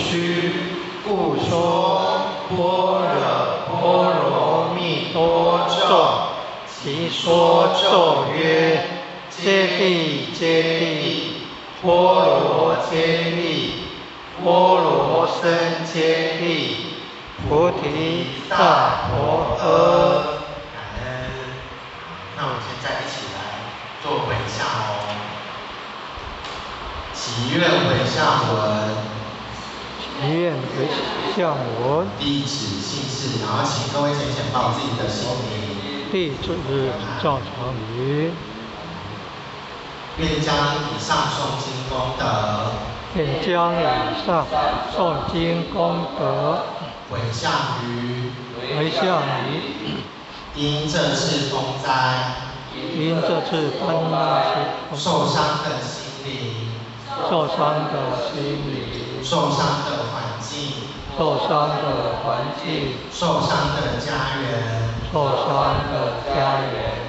须，故说般若波罗蜜多咒。其说咒曰：揭谛揭谛，波罗揭谛，波罗僧揭谛，菩提萨婆诃。感恩。那我们现在一起来做回向哦。祈愿回向文。祈愿回向文。地址姓氏，然后请各位简报自己的姓名。地址赵长云。愿将以上诵经功德，愿将以上诵经功德回向于因这次风灾受伤的心灵，受伤的环境，受伤的家园，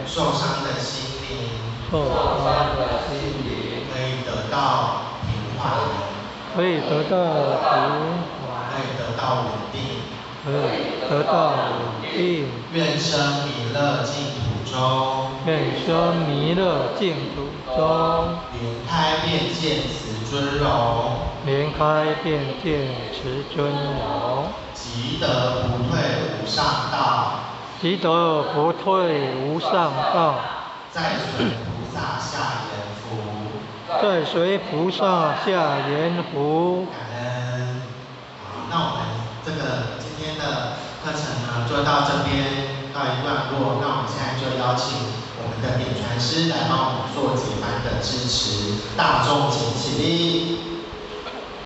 受伤的心灵，可以得到平缓，可以得到稳定，愿生弥勒净土中，莲开变见慈尊荣，即得不退无上道，在随菩萨下言福。感恩。好，那我们这个今天的课程呢，就到这边告一段落。那我们现在就邀请我们的点传师来帮我们做结班的致辞，大众请起立。